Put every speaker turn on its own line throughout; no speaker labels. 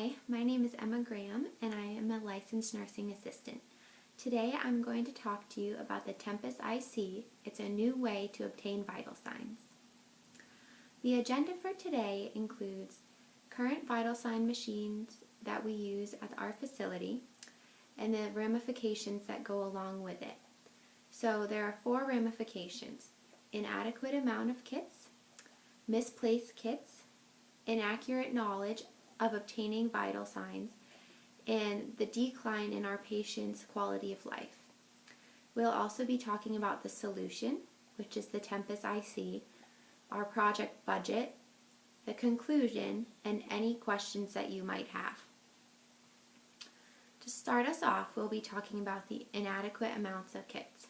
Hi, my name is Emma Graham and I am a licensed nursing assistant. Today I'm going to talk to you about the Tempus IC. It's a new way to obtain vital signs. The agenda for today includes current vital sign machines that we use at our facility and the ramifications that go along with it. So there are 4 ramifications: inadequate amount of kits, misplaced kits, inaccurate knowledge of obtaining vital signs, and the decline in our patients' quality of life. We'll also be talking about the solution, which is the Tempus IC, our project budget, the conclusion, and any questions that you might have. To start us off, we'll be talking about the inadequate amounts of kits.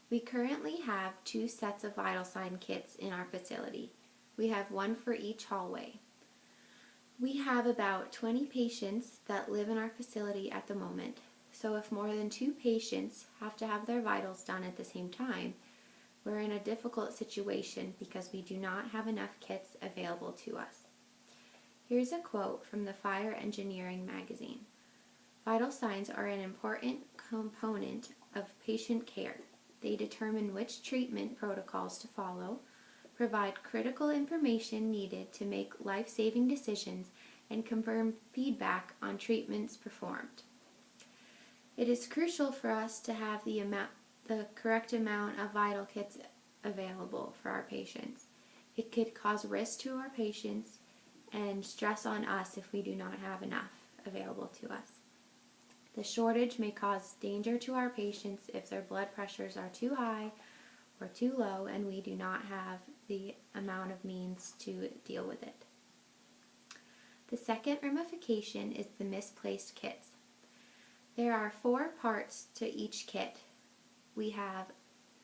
We currently have 2 sets of vital sign kits in our facility. We have one for each hallway. We have about 20 patients that live in our facility at the moment, so if more than 2 patients have to have their vitals done at the same time, we're in a difficult situation because we do not have enough kits available to us. Here's a quote from the Fire Engineering magazine. "Vital signs are an important component of patient care. They determine which treatment protocols to follow, provide critical information needed to make life-saving decisions, and confirm feedback on treatments performed. It is crucial for us to have the correct amount of vital kits available for our patients. It could cause risk to our patients and stress on us if we do not have enough available to us. The shortage may cause danger to our patients if their blood pressures are too high or too low and we do not have the amount of means to deal with it." The second ramification is the misplaced kits. There are 4 parts to each kit. We have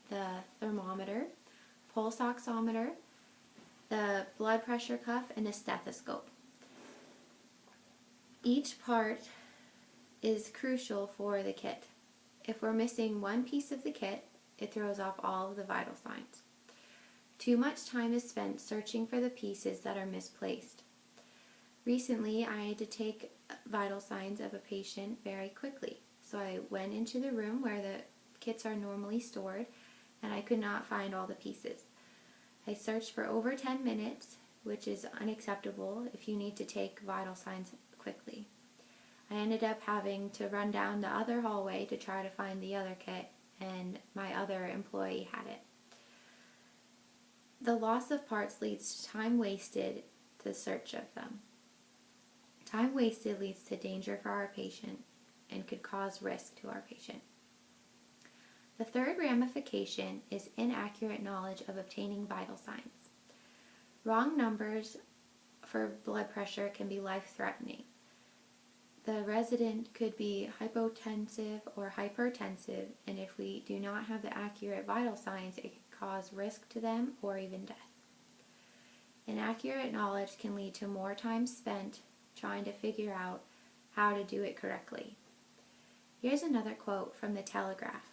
the thermometer, pulse oximeter, the blood pressure cuff, and a stethoscope. Each part is crucial for the kit. If we're missing one piece of the kit, it throws off all of the vital signs. Too much time is spent searching for the pieces that are misplaced. Recently, I had to take vital signs of a patient very quickly, so I went into the room where the kits are normally stored, and I could not find all the pieces. I searched for over 10 minutes, which is unacceptable if you need to take vital signs quickly. I ended up having to run down the other hallway to try to find the other kit, and my other employee had it. The loss of parts leads to time wasted to search of them. Time wasted leads to danger for our patient and could cause risk to our patient. The third ramification is inaccurate knowledge of obtaining vital signs. Wrong numbers for blood pressure can be life-threatening. The resident could be hypotensive or hypertensive, and if we do not have the accurate vital signs, it can cause risk to them or even death. Inaccurate knowledge can lead to more time spent trying to figure out how to do it correctly. Here's another quote from the Telegraph.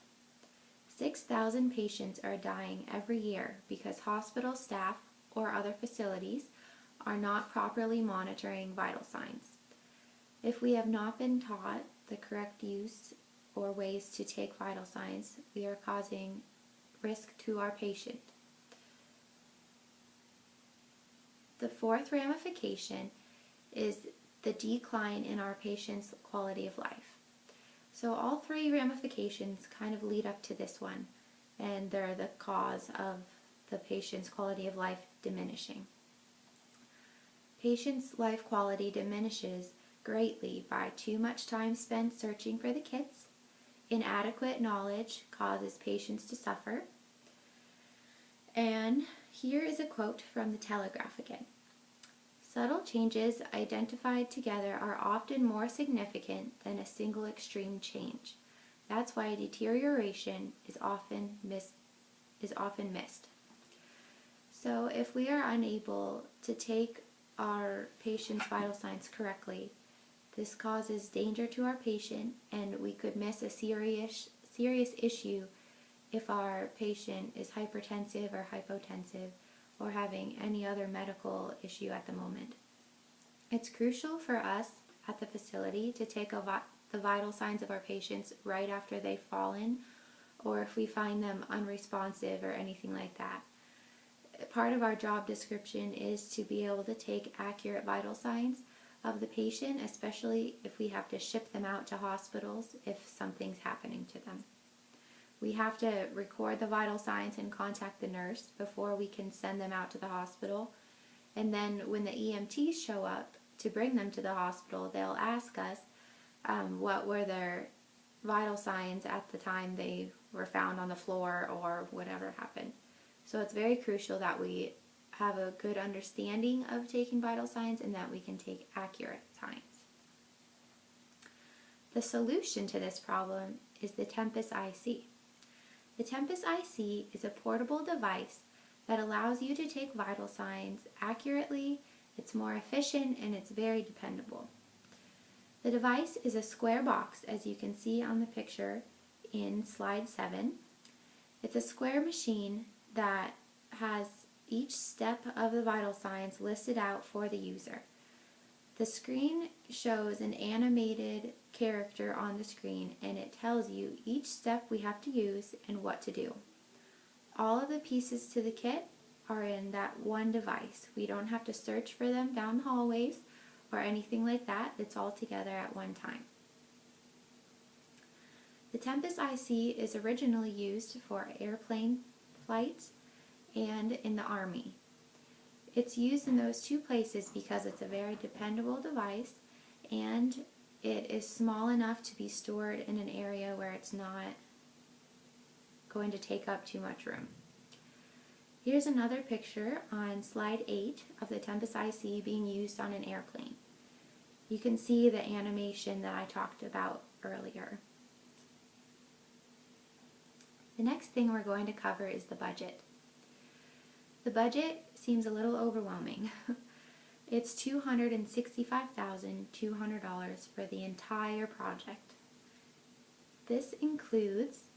6,000 patients are dying every year because hospital staff or other facilities are not properly monitoring vital signs. If we have not been taught the correct use or ways to take vital signs, we are causing risk to our patient. The fourth ramification is the decline in our patient's quality of life. So all 3 ramifications kind of lead up to this one, and they're the cause of the patient's quality of life diminishing. Patient's life quality diminishes greatly by too much time spent searching for the kits. Inadequate knowledge causes patients to suffer. And here is a quote from the Telegraph again. "Subtle changes identified together are often more significant than a single extreme change. That's why deterioration is often missed." So if we are unable to take our patient's vital signs correctly, this causes danger to our patient, and we could miss a serious issue if our patient is hypertensive or hypotensive or having any other medical issue at the moment. It's crucial for us at the facility to take the vital signs of our patients right after they've fallen, or if we find them unresponsive or anything like that. Part of our job description is to be able to take accurate vital signs of the patient, especially if we have to ship them out to hospitals if something's happening to them. We have to record the vital signs and contact the nurse before we can send them out to the hospital. And then when the EMTs show up to bring them to the hospital, they'll ask us what were their vital signs at the time they were found on the floor or whatever happened. So it's very crucial that we have a good understanding of taking vital signs and that we can take accurate signs. The solution to this problem is the Tempus IC. The Tempus IC is a portable device that allows you to take vital signs accurately. It's more efficient and it's very dependable. The device is a square box, as you can see on the picture in slide 7. It's a square machine that has each step of the vital signs listed out for the user. The screen shows an animated character on the screen, and it tells you each step we have to use and what to do. All of the pieces to the kit are in that one device. We don't have to search for them down the hallways or anything like that. It's all together at one time. The Tempus IC is originally used for airplane flights and in the Army. It's used in those two places because it's a very dependable device and it is small enough to be stored in an area where it's not going to take up too much room. Here's another picture on slide 8 of the Tempus IC being used on an airplane. You can see the animation that I talked about earlier. The next thing we're going to cover is the budget. The budget seems a little overwhelming. It's $265,200 for the entire project. This includes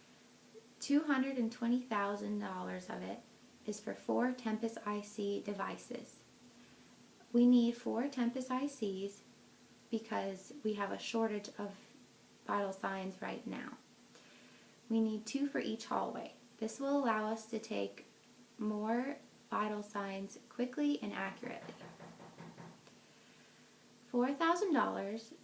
$220,000 of it is for 4 Tempus IC devices. We need 4 Tempus ICs because we have a shortage of vital signs right now. We need 2 for each hallway. This will allow us to take more vital signs quickly and accurately. $4,000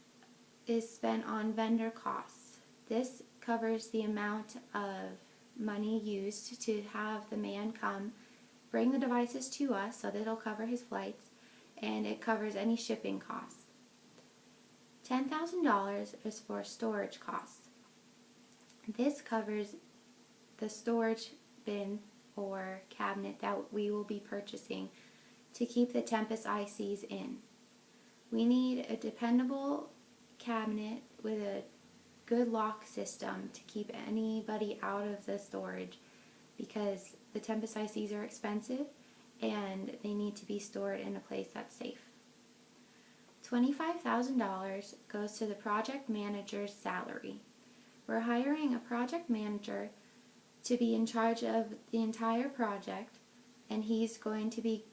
is spent on vendor costs. This covers the amount of money used to have the man come bring the devices to us, so that it'll cover his flights, and it covers any shipping costs. $10,000 is for storage costs. This covers the storage bin or cabinet that we will be purchasing to keep the Tempus ICs in. We need a dependable cabinet with a good lock system to keep anybody out of the storage because the Tempus ICs are expensive and they need to be stored in a place that's safe. $25,000 goes to the project manager's salary. We're hiring a project manager to be in charge of the entire project, and he's going to be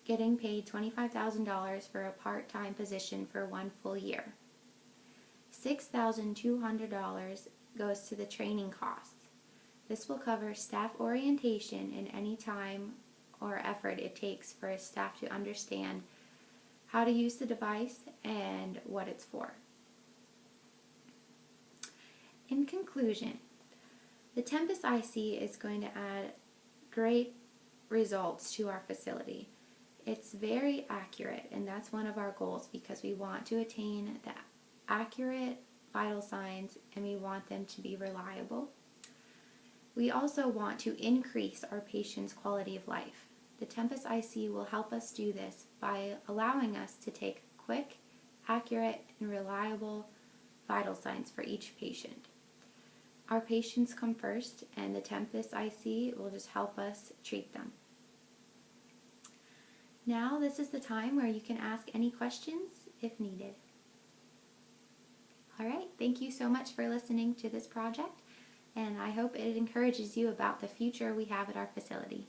getting paid $25,000 for a part-time position for 1 full year. $6,200 goes to the training costs. This will cover staff orientation and any time or effort it takes for staff to understand how to use the device and what it's for. In conclusion, the Tempus IC is going to add great results to our facility. It's very accurate, and that's one of our goals because we want to attain the accurate vital signs and we want them to be reliable. We also want to increase our patients' quality of life. The Tempus IC will help us do this by allowing us to take quick, accurate, and reliable vital signs for each patient. Our patients come first, and the Tempus IC will just help us treat them. Now this is the time where you can ask any questions if needed. Alright, thank you so much for listening to this project, and I hope it encourages you about the future we have at our facility.